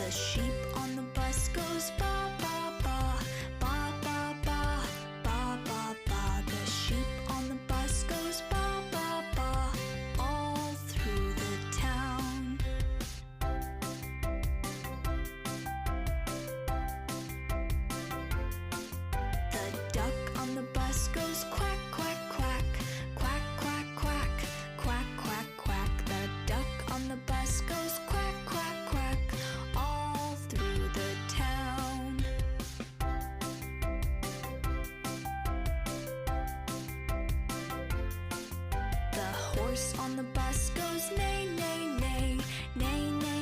The sheep on the bus goes ba ba ba, ba ba ba, ba ba ba. The sheep on the bus goes ba ba ba, all through the town. The duck on the bus goes quack quack quack, quack quack quack, quack quack quack. The duck on the bus goes quack quack quack, all through the town. The horse on the bus goes neigh neigh neigh, neigh neigh